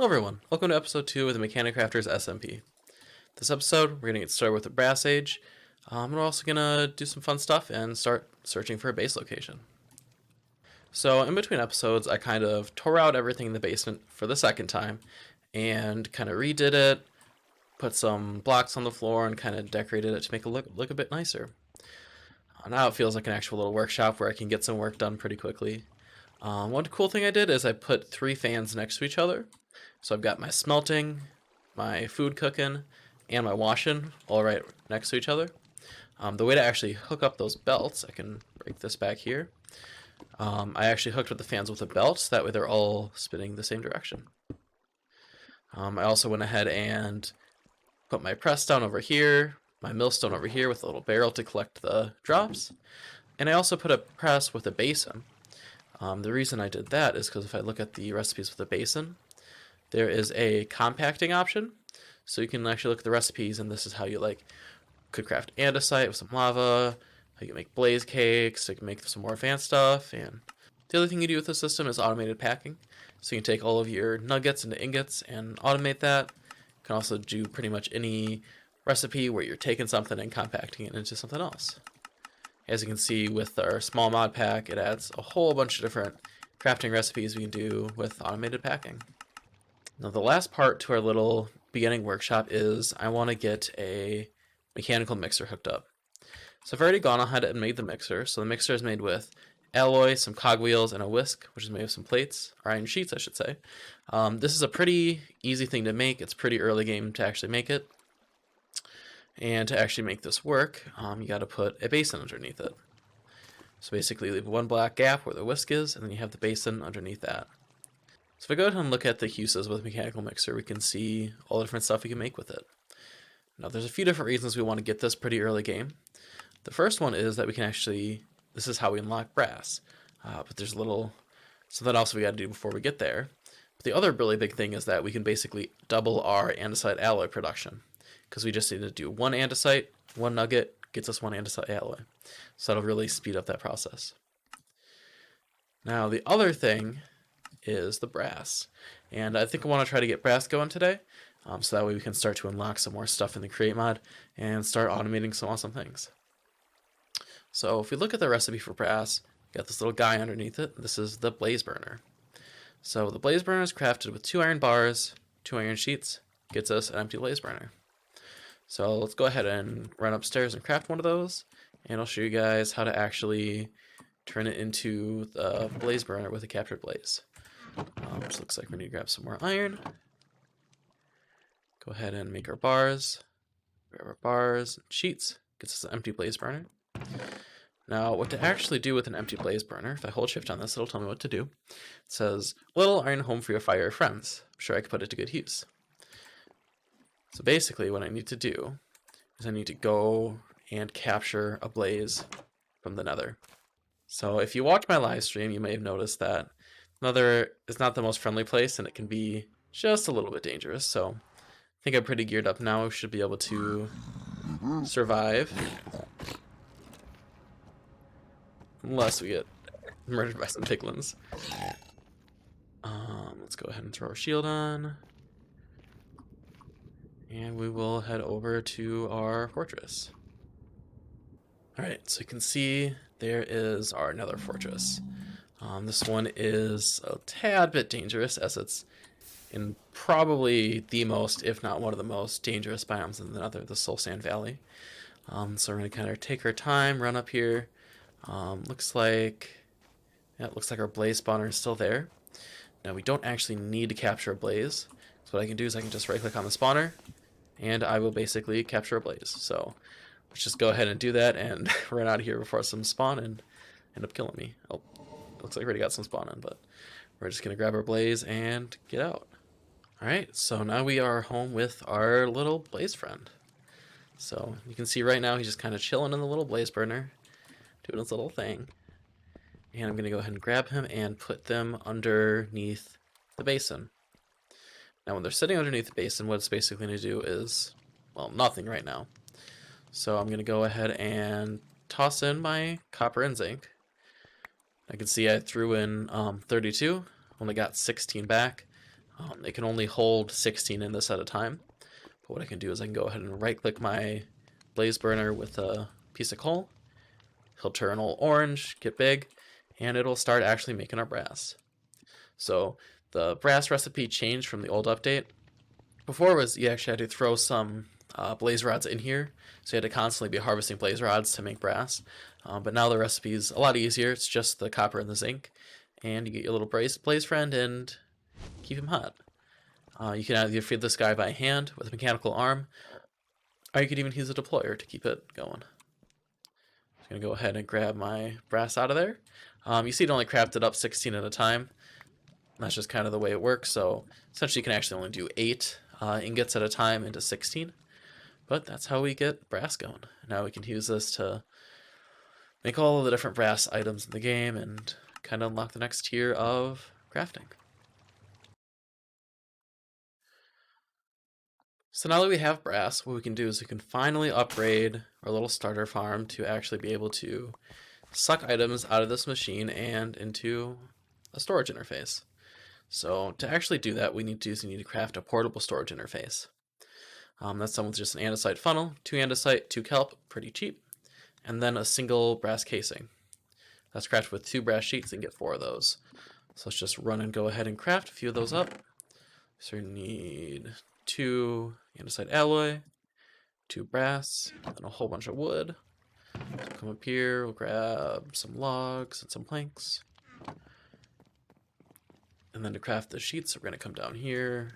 Hello everyone, welcome to episode 2 of the MechaniCrafters SMP. This episode, we're going to get started with the Brass Age. We're also going to do some fun stuff and start searching for a base location. So in between episodes, I kind of tore out everything in the basement for the second time and kind of redid it, put some blocks on the floor and kind of decorated it to make it look a bit nicer. Now it feels like an actual little workshop where I can get some work done pretty quickly. One cool thing I did is I put 3 fans next to each other. So I've got my smelting, my food cooking, and my washing all right next to each other. The way to actually hook up those belts, I can break this back here. I actually hooked up the fans with a belt, so that way they're all spinning the same direction. I also went ahead and put my press down over here, my millstone over here with a little barrel to collect the drops, and I also put a press with a basin. The reason I did that is because if I look at the recipes with a basin, there is a compacting option, so you can actually look at the recipes, and this is how you could craft andesite with some lava, how you can make blaze cakes, you can make some more advanced stuff, and the other thing you do with the system is automated packing. So you can take all of your nuggets into ingots and automate that. You can also do pretty much any recipe where you're taking something and compacting it into something else. As you can see with our small mod pack, it adds a whole bunch of different crafting recipes we can do with automated packing. Now the last part to our little beginning workshop is I want to get a mechanical mixer hooked up. So I've already gone ahead and made the mixer. So the mixer is made with alloy, some cogwheels, and a whisk, which is made of some plates, or iron sheets I should say. This is a pretty easy thing to make. It's pretty early game to actually make it. And to actually make this work, you got to put a basin underneath it. So basically leave one black gap where the whisk is, and then you have the basin underneath that. So if I go ahead and look at the uses with mechanical mixer, we can see all the different stuff we can make with it. Now there's a few different reasons we want to get this pretty early game. The first one is that we can actually, this is how we unlock brass. But there's something else we got to do before we get there. But the other really big thing is that we can basically double our andesite alloy production. Because we just need to do 1 andesite, 1 nugget, gets us 1 andesite alloy. So that'll really speed up that process. Now the other thing is the brass, and I think I want to try to get brass going today, so that way we can start to unlock some more stuff in the create mod and start automating some awesome things. So if we look at the recipe for brass, we got this little guy underneath it. This is the blaze burner. So the blaze burner is crafted with 2 iron bars, 2 iron sheets, gets us an empty blaze burner. So let's go ahead and run upstairs and craft one of those, and I'll show you guys how to actually turn it into the blaze burner with a captured blaze. Which looks like we need to grab some more iron. Go ahead and make our bars. Grab our bars and sheets. Gets us an empty blaze burner. Now, what to actually do with an empty blaze burner, if I hold shift on this, it'll tell me what to do. It says, little iron home for your fire friends. I'm sure I could put it to good use. So basically, what I need to do is I need to go and capture a blaze from the nether. So if you watch my live stream, you may have noticed that Nether is not the most friendly place, and it can be just a little bit dangerous, so I think I'm pretty geared up now. We should be able to survive. Unless we get murdered by some piglins. Let's go ahead and throw our shield on. And we will head over to our fortress. Alright, so you can see there is our nether fortress. This one is a tad bit dangerous, as it's in probably the most, if not one of the most dangerous biomes in the nether, the Soul Sand Valley. So we're going to kind of take our time, run up here. Looks like our blaze spawner is still there. Now we don't actually need to capture a blaze. So what I can do is I can just right click on the spawner, and I will basically capture a blaze. So let's just go ahead and do that and run out of here before some spawn and end up killing me. Oh. Looks like we already got some spawn in, but we're just going to grab our blaze and get out. Alright, so now we are home with our little blaze friend. So you can see right now he's just kind of chilling in the little blaze burner, doing his little thing. And I'm going to go ahead and grab him and put them underneath the basin. Now when they're sitting underneath the basin, what it's basically going to do is, well, nothing right now. So I'm going to go ahead and toss in my copper and zinc. I can see I threw in 32, only got 16 back. It can only hold 16 in this at a time. But what I can do is I can go ahead and right click my blaze burner with a piece of coal. He'll turn all orange, get big, and it'll start actually making our brass. So the brass recipe changed from the old update. Before was you actually had to throw some blaze rods in here, so you had to constantly be harvesting blaze rods to make brass. But now the recipe is a lot easier. It's just the copper and the zinc, and you get your little blaze friend and keep him hot. You can either feed this guy by hand with a mechanical arm, or you could even use a deployer to keep it going. I'm gonna go ahead and grab my brass out of there. You see it only crafted up 16 at a time. That's just kind of the way it works. So essentially you can actually only do 8 ingots at a time into 16. But that's how we get brass going. Now we can use this to make all of the different brass items in the game and kind of unlock the next tier of crafting. So now that we have brass, what we can do is we can finally upgrade our little starter farm to actually be able to suck items out of this machine and into a storage interface. So to actually do that, we need to craft a portable storage interface. That's done with just an andesite funnel, 2 andesite, 2 kelp, pretty cheap, and then a single brass casing. That's crafted with 2 brass sheets and get 4 of those. So let's just run and go ahead and craft a few of those up. So we need 2 andesite alloy, 2 brass, and a whole bunch of wood. So come up here, we'll grab some logs and some planks. And then to craft the sheets, we're going to come down here,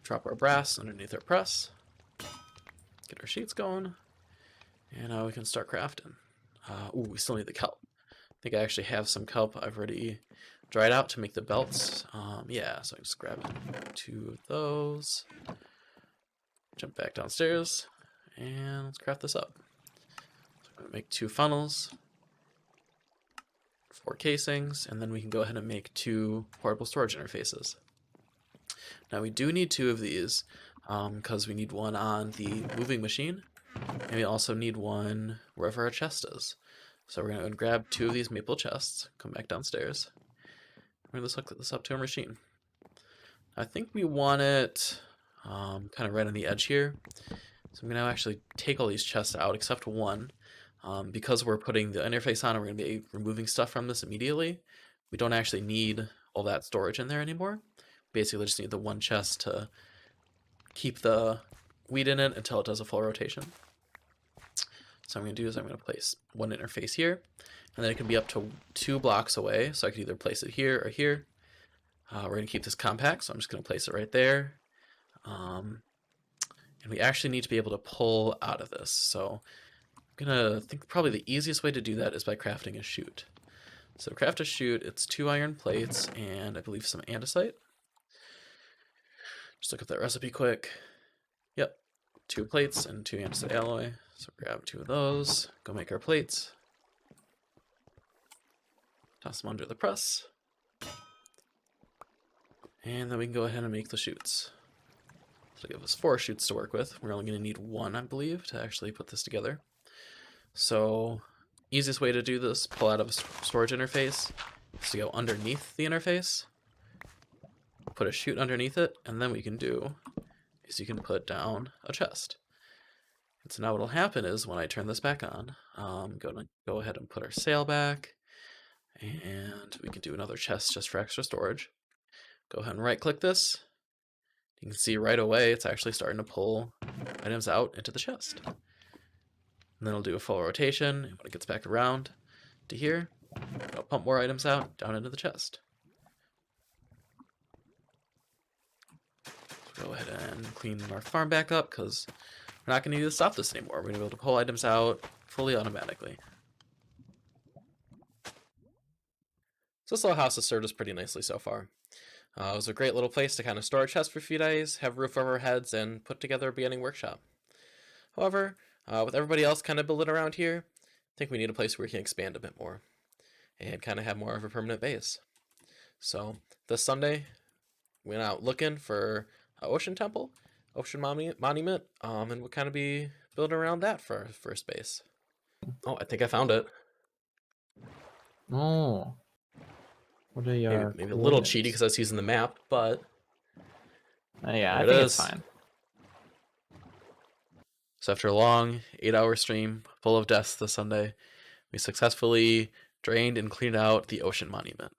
drop our brass underneath our press, get our sheets going, and now we can start crafting. We still need the kelp. I think I actually have some kelp I've already dried out to make the belts. Yeah, so I just grab 2 of those, jump back downstairs, and let's craft this up. So I'm going to make 2 funnels, 4 casings, and then we can go ahead and make 2 portable storage interfaces. Now we do need 2 of these because we need one on the moving machine, and we also need one wherever our chest is. So we're going to grab 2 of these maple chests, come back downstairs. We're going to hook this up to our machine. I think we want it kind of right on the edge here. So I'm going to actually take all these chests out except one. Because we're putting the interface on and we're going to be removing stuff from this immediately, we don't actually need all that storage in there anymore. Basically, just need the one chest to keep the wheat in it until it does a full rotation. So what I'm going to do is I'm going to place one interface here, and then it can be up to 2 blocks away, so I could either place it here or here. We're going to keep this compact, so I'm just going to place it right there. And we actually need to be able to pull out of this, so I'm gonna think probably the easiest way to do that is by crafting a chute. So craft a chute, it's 2 iron plates and I believe some andesite. Just look up that recipe quick. Yep, 2 plates and 2 andesite alloy. So grab 2 of those, go make our plates. Toss them under the press. And then we can go ahead and make the chutes. So give us 4 chutes to work with. We're only gonna need 1, I believe, to actually put this together. So, easiest way to do this, pull out of a storage interface, is to go underneath the interface, put a chute underneath it, and then what you can do is you can put down a chest. And so now what will happen is when I turn this back on, I'm going to go ahead and put our sail back, and we can do another chest just for extra storage. Go ahead and right click this. You can see right away it's actually starting to pull items out into the chest. And then it'll do a full rotation, and when it gets back around to here, it'll pump more items out down into the chest. So go ahead and clean our farm back up, because we're not going to need to stop this anymore. We're going to be able to pull items out fully automatically. So this little house has served us pretty nicely so far. It was a great little place to kind of store a chest for a few days, have a roof over our heads, and put together a beginning workshop. However, with everybody else kind of building around here, I think we need a place where we can expand a bit more and kind of have more of a permanent base. So this Sunday, we went out looking for an ocean temple, ocean monument, and we'll kind of be building around that for our first base. Oh, I think I found it. Oh, What are your Maybe a little cheaty coordinates? because I was using the map, but Yeah, there I it think is. it's fine. So after a long 8-hour stream full of deaths this Sunday, we successfully drained and cleaned out the ocean monument.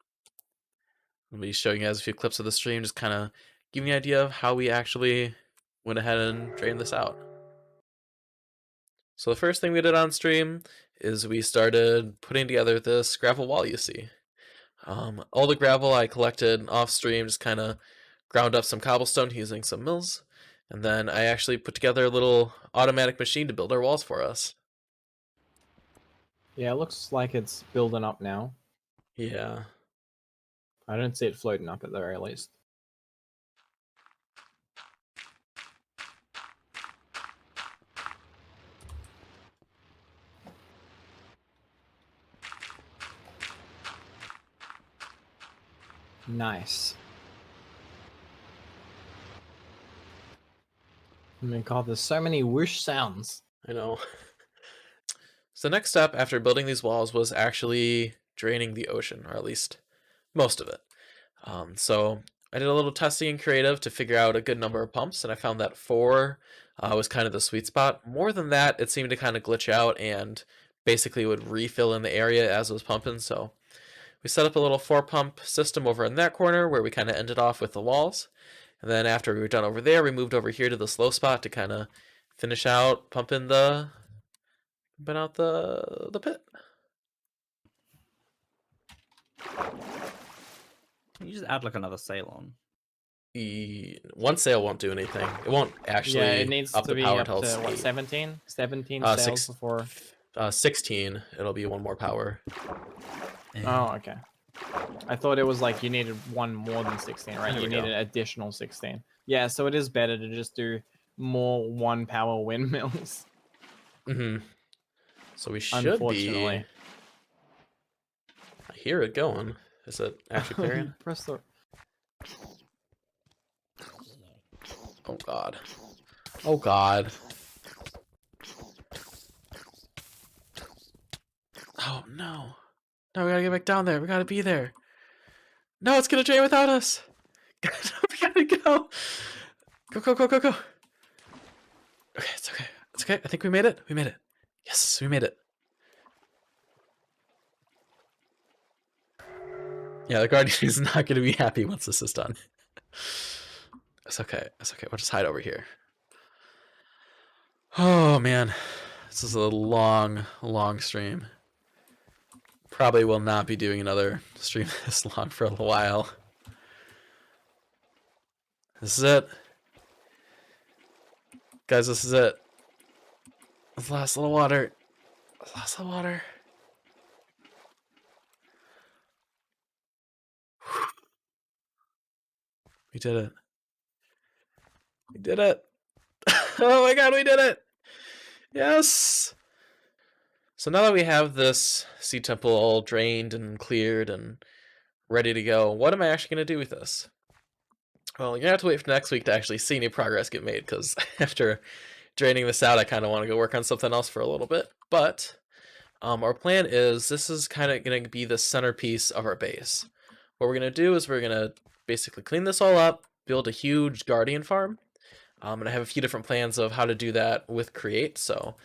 I'll be showing you guys a few clips of the stream, just kind of giving you an idea of how we actually went ahead and drained this out. So the first thing we did on stream is we started putting together this gravel wall you see. All the gravel I collected off stream, just kind of ground up some cobblestone using some mills, and then I actually put together a little automatic machine to build our walls for us. Yeah, it looks like it's building up now. Yeah. I don't see it floating up at the very least. Nice. Oh my god, there's so many whoosh sounds. I know. So the next step after building these walls was actually draining the ocean, or at least most of it. So I did a little testing in creative to figure out a good number of pumps, and I found that 4 was kind of the sweet spot. More than that, it seemed to kind of glitch out and basically would refill in the area as it was pumping. So we set up a little 4-pump system over in that corner where we kind of ended off with the walls. And then after we were done over there, we moved over here to the slow spot to kind of finish out pumping out the pit. Can you just add like another sail on? One sail won't do anything. It won't actually Yeah, it needs up to the be power up until to, what, 8. 17? 17 Uh, sails six- before... 16. It'll be one more power. Oh, okay. I thought it was like you needed one more than 16, right? There You we go. need an additional 16. Yeah, so it is better to just do more 1-power windmills. Mm-hmm. So we should Unfortunately. be. I hear it going. Is it actually clearing? Press the... Oh god. Oh god. Oh no. No, we gotta get back down there. We gotta be there. No, it's gonna drain without us. We gotta go. Go, go, go, go, go. Okay, it's okay. It's okay. I think we made it. We made it. Yes, we made it. Yeah, the Guardian is not gonna be happy once this is done. It's okay. It's okay. We'll just hide over here. Oh man. This is a long, long stream. Probably will not be doing another stream this long for a while. This is it. Guys, this is it. This last little water. This last little water. We did it. We did it. Oh my god, we did it. Yes. So now that we have this sea temple all drained and cleared and ready to go, what am I actually going to do with this? Well, you're going to have to wait for next week to actually see any progress get made, because after draining this out, I kind of want to go work on something else for a little bit. But our plan is this is kind of going to be the centerpiece of our base. What we're going to do is we're going to basically clean this all up, build a huge guardian farm. And I have a few different plans of how to do that with Create, so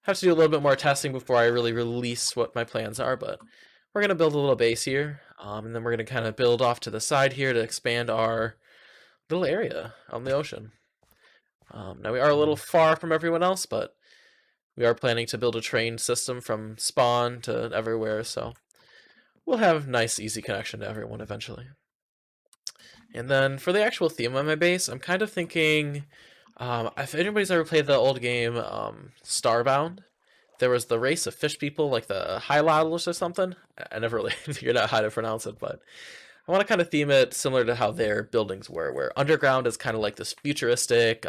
I have to do a little bit more testing before I really release what my plans are, but we're going to build a little base here, and then we're going to kind of build off to the side here to expand our little area on the ocean. Now we are a little far from everyone else, but we are planning to build a train system from spawn to everywhere, so we'll have nice, easy connection to everyone eventually. And then for the actual theme of my base, I'm kind of thinking, if anybody's ever played the old game Starbound, there was the race of fish people, like the Hyladdles or something. I never really figured out how to pronounce it, but I want to kind of theme it similar to how their buildings were, where underground is kind of like this futuristic,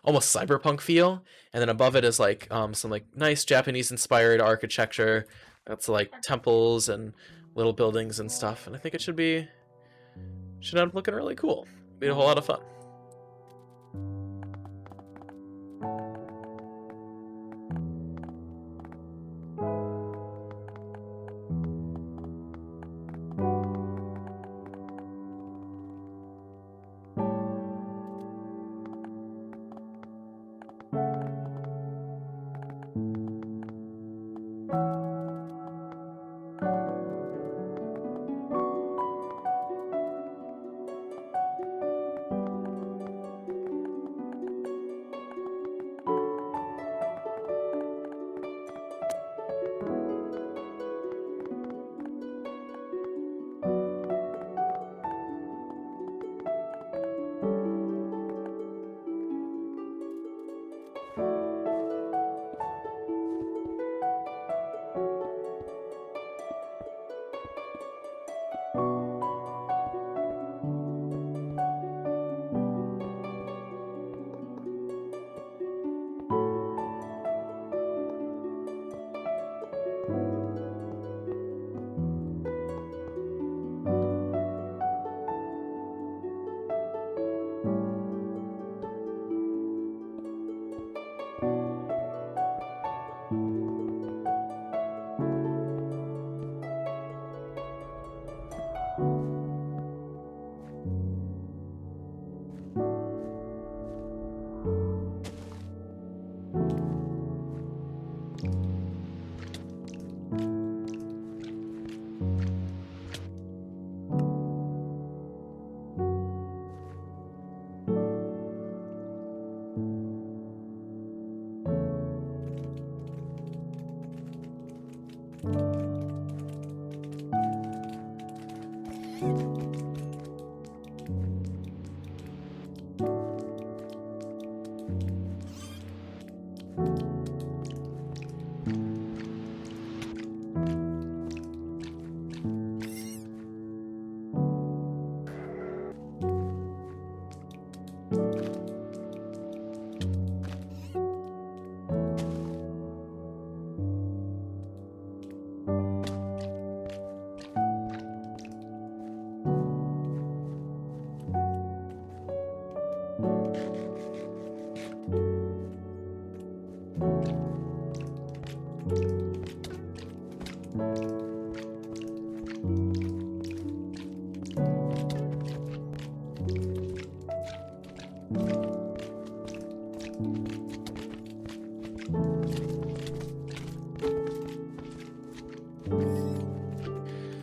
almost cyberpunk feel, and then above it is like some like nice Japanese-inspired architecture. That's like temples and little buildings and stuff, and I think it should end up looking really cool. Be a whole lot of fun.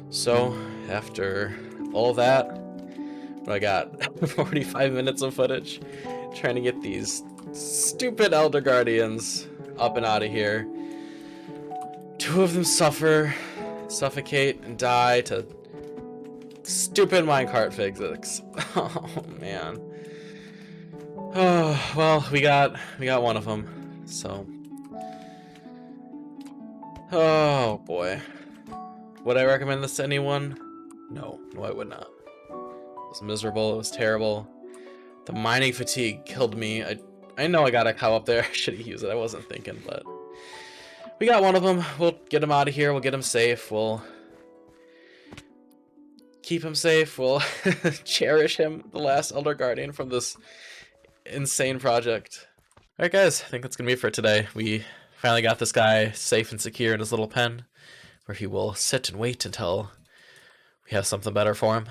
So, after all that, I got 45 minutes of footage trying to get these stupid Elder Guardians up and out of here. 2 of them suffocate, and die to stupid minecart physics. Oh, man. Oh, well, we got one of them, so. Oh, boy. Would I recommend this to anyone? No, I would not. It was miserable, it was terrible. The mining fatigue killed me. I know I got a cow up there. I should have used it. I wasn't thinking, but we got one of them. We'll get him out of here. We'll get him safe. We'll keep him safe. We'll cherish him, the last Elder Guardian from this insane project. Alright guys, I think that's going to be it for today. We finally got this guy safe and secure in his little pen, where he will sit and wait until we have something better for him.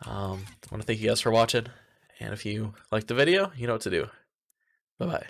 I want to thank you guys for watching, and if you liked the video, you know what to do. Bye-bye.